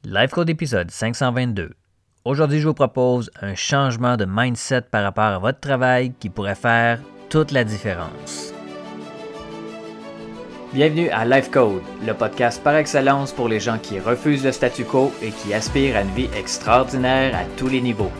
Life Code épisode 522. Aujourd'hui, je vous propose un changement de mindset par rapport à votre travail qui pourrait faire toute la différence. Bienvenue à Life Code, le podcast par excellence pour les gens qui refusent le statu quo et qui aspirent à une vie extraordinaire à tous les niveaux.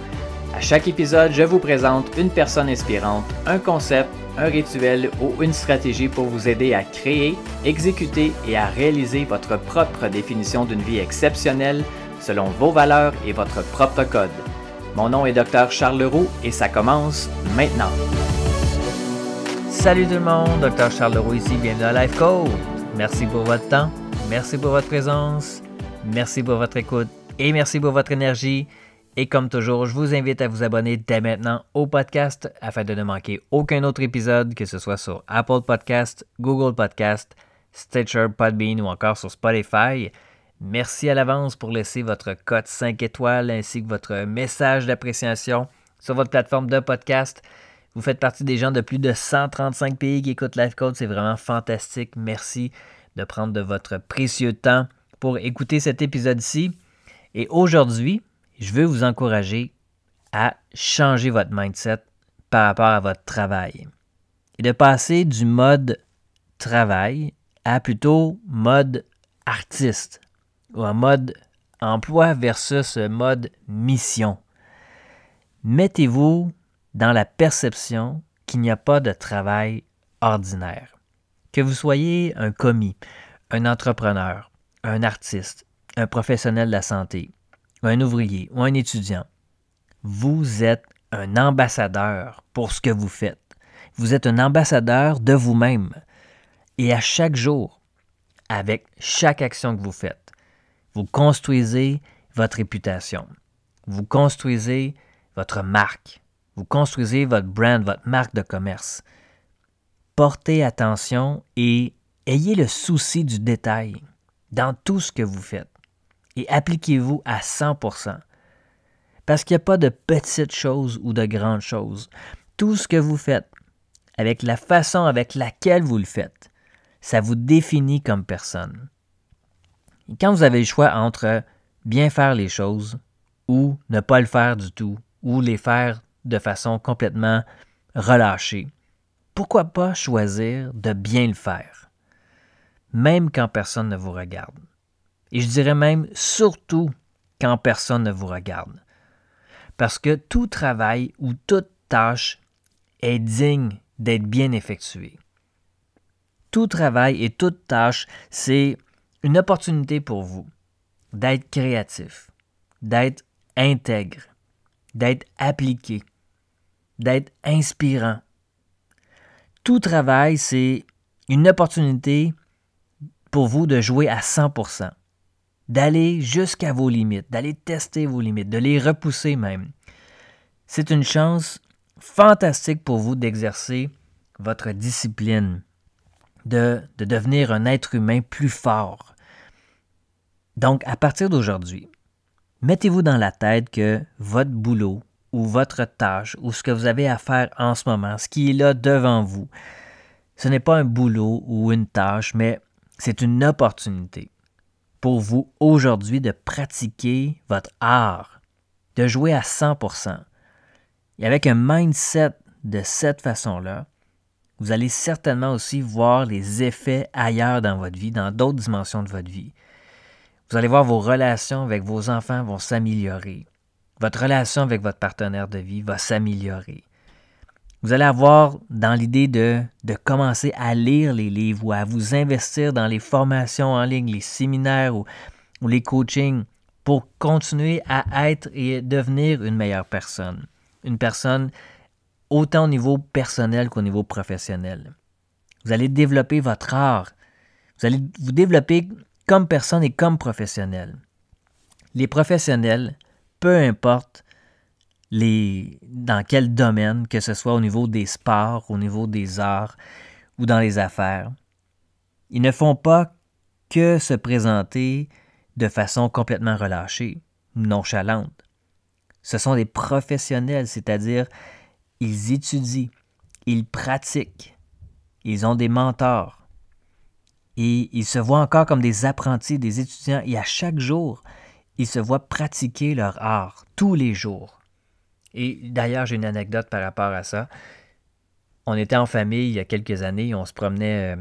À chaque épisode, je vous présente une personne inspirante, un concept, un rituel ou une stratégie pour vous aider à créer, exécuter et à réaliser votre propre définition d'une vie exceptionnelle selon vos valeurs et votre propre code. Mon nom est Dr. Charles Leroux et ça commence maintenant. Salut tout le monde, Dr. Charles Leroux ici, bienvenue à Life Code. Merci pour votre temps, merci pour votre présence, merci pour votre écoute et merci pour votre énergie. Et comme toujours, je vous invite à vous abonner dès maintenant au podcast afin de ne manquer aucun autre épisode, que ce soit sur Apple Podcast, Google Podcast, Stitcher, Podbean ou encore sur Spotify. Merci à l'avance pour laisser votre cote 5 étoiles ainsi que votre message d'appréciation sur votre plateforme de podcast. Vous faites partie des gens de plus de 135 pays qui écoutent Life Code. C'est vraiment fantastique. Merci de prendre de votre précieux temps pour écouter cet épisode-ci. Et aujourd'hui, je veux vous encourager à changer votre mindset par rapport à votre travail et de passer du mode travail à plutôt mode artiste ou un mode emploi versus mode mission. Mettez-vous dans la perception qu'il n'y a pas de travail ordinaire. Que vous soyez un commis, un entrepreneur, un artiste, un professionnel de la santé, un ouvrier ou un étudiant, vous êtes un ambassadeur pour ce que vous faites. Vous êtes un ambassadeur de vous-même. Et à chaque jour, avec chaque action que vous faites, vous construisez votre réputation. Vous construisez votre marque. Vous construisez votre brand, votre marque de commerce. Portez attention et ayez le souci du détail dans tout ce que vous faites. Et appliquez-vous à 100%. Parce qu'il n'y a pas de petites choses ou de grandes choses. Tout ce que vous faites, avec la façon avec laquelle vous le faites, ça vous définit comme personne. Et quand vous avez le choix entre bien faire les choses ou ne pas le faire du tout, ou les faire de façon complètement relâchée, pourquoi pas choisir de bien le faire, même quand personne ne vous regarde? Et je dirais même surtout quand personne ne vous regarde. Parce que tout travail ou toute tâche est digne d'être bien effectuée. Tout travail et toute tâche, c'est une opportunité pour vous d'être créatif, d'être intègre, d'être appliqué, d'être inspirant. Tout travail, c'est une opportunité pour vous de jouer à 100%. D'aller jusqu'à vos limites, d'aller tester vos limites, de les repousser même. C'est une chance fantastique pour vous d'exercer votre discipline, de devenir un être humain plus fort. Donc, à partir d'aujourd'hui, mettez-vous dans la tête que votre boulot ou votre tâche ou ce que vous avez à faire en ce moment, ce qui est là devant vous, ce n'est pas un boulot ou une tâche, mais c'est une opportunité pour vous aujourd'hui de pratiquer votre art, de jouer à 100%. Et avec un mindset de cette façon-là, vous allez certainement aussi voir les effets ailleurs dans votre vie, dans d'autres dimensions de votre vie. Vous allez voir vos relations avec vos enfants vont s'améliorer. Votre relation avec votre partenaire de vie va s'améliorer. Vous allez avoir dans l'idée de commencer à lire les livres ou à vous investir dans les formations en ligne, les séminaires ou les coachings pour continuer à être et devenir une meilleure personne. Une personne autant au niveau personnel qu'au niveau professionnel. Vous allez développer votre art. Vous allez vous développer comme personne et comme professionnel. Les professionnels, peu importe dans quel domaine, que ce soit au niveau des sports, au niveau des arts ou dans les affaires, ils ne font pas que se présenter de façon complètement relâchée, nonchalante. Ce sont des professionnels, c'est-à-dire ils étudient, ils pratiquent, ils ont des mentors et ils se voient encore comme des apprentis, des étudiants et à chaque jour, ils se voient pratiquer leur art tous les jours. Et d'ailleurs, j'ai une anecdote par rapport à ça. On était en famille il y a quelques années, on se promenait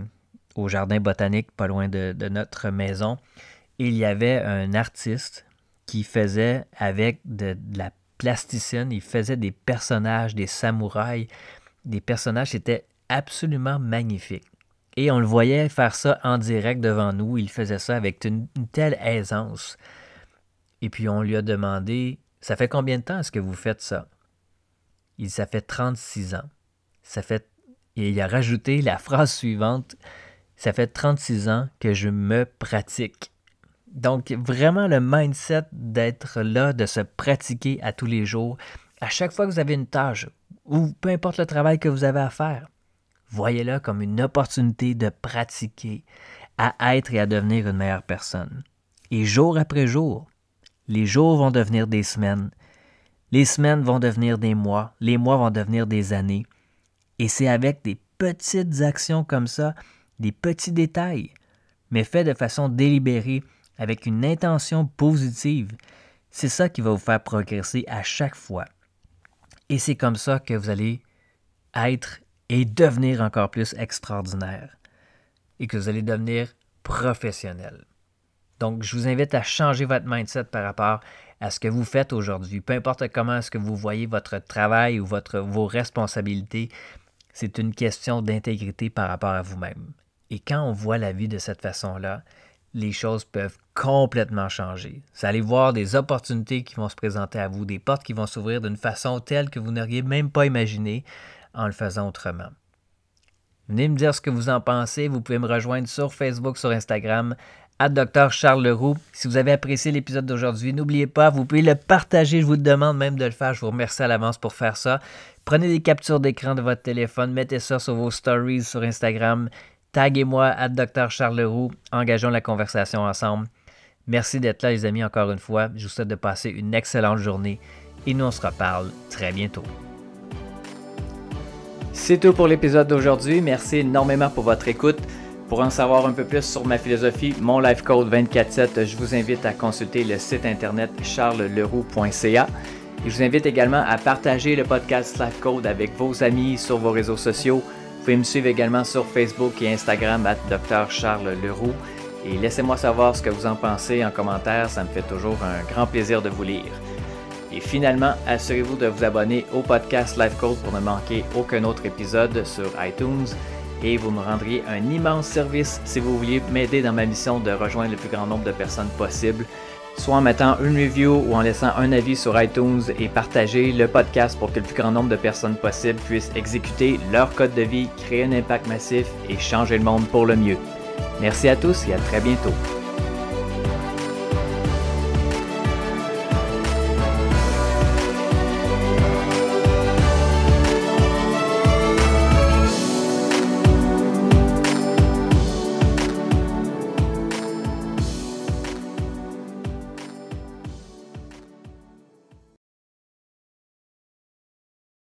au jardin botanique pas loin de notre maison. Et il y avait un artiste qui faisait avec de la plasticine, il faisait des personnages, des samouraïs, des personnages, c'était absolument magnifique. Et on le voyait faire ça en direct devant nous, il faisait ça avec une telle aisance. Et puis on lui a demandé, ça fait combien de temps est-ce que vous faites ça? Ça fait 36 ans. Et il a rajouté la phrase suivante, ça fait 36 ans que je me pratique. Donc, vraiment le mindset d'être là, de se pratiquer à tous les jours, à chaque fois que vous avez une tâche, ou peu importe le travail que vous avez à faire, voyez-le comme une opportunité de pratiquer, à être et à devenir une meilleure personne. Et jour après jour, les jours vont devenir des semaines, les semaines vont devenir des mois, les mois vont devenir des années. Et c'est avec des petites actions comme ça, des petits détails, mais faits de façon délibérée, avec une intention positive. C'est ça qui va vous faire progresser à chaque fois. Et c'est comme ça que vous allez être et devenir encore plus extraordinaire. Et que vous allez devenir professionnel. Donc, je vous invite à changer votre mindset par rapport à ce que vous faites aujourd'hui. Peu importe comment est-ce que vous voyez votre travail ou vos responsabilités, c'est une question d'intégrité par rapport à vous-même. Et quand on voit la vie de cette façon-là, les choses peuvent complètement changer. Vous allez voir des opportunités qui vont se présenter à vous, des portes qui vont s'ouvrir d'une façon telle que vous n'auriez même pas imaginé en le faisant autrement. Venez me dire ce que vous en pensez. Vous pouvez me rejoindre sur Facebook, sur Instagram, @Dr Charles Leroux. Si vous avez apprécié l'épisode d'aujourd'hui, n'oubliez pas, vous pouvez le partager. Je vous demande même de le faire. Je vous remercie à l'avance pour faire ça. Prenez des captures d'écran de votre téléphone, mettez ça sur vos stories sur Instagram. Taguez-moi @Dr Charles Leroux. Engageons la conversation ensemble. Merci d'être là, les amis, encore une fois. Je vous souhaite de passer une excellente journée et nous, on se reparle très bientôt. C'est tout pour l'épisode d'aujourd'hui. Merci énormément pour votre écoute. Pour en savoir un peu plus sur ma philosophie, mon Life Code 24/7, je vous invite à consulter le site internet charlesleroux.ca. Et je vous invite également à partager le podcast Life Code avec vos amis sur vos réseaux sociaux. Vous pouvez me suivre également sur Facebook et Instagram @Dr Charles Leroux. Et laissez-moi savoir ce que vous en pensez en commentaire, ça me fait toujours un grand plaisir de vous lire. Et finalement, assurez-vous de vous abonner au podcast Life Code pour ne manquer aucun autre épisode sur iTunes. Et vous me rendriez un immense service si vous vouliez m'aider dans ma mission de rejoindre le plus grand nombre de personnes possible, soit en mettant une review ou en laissant un avis sur iTunes et partager le podcast pour que le plus grand nombre de personnes possible puissent exécuter leur code de vie, créer un impact massif et changer le monde pour le mieux. Merci à tous et à très bientôt.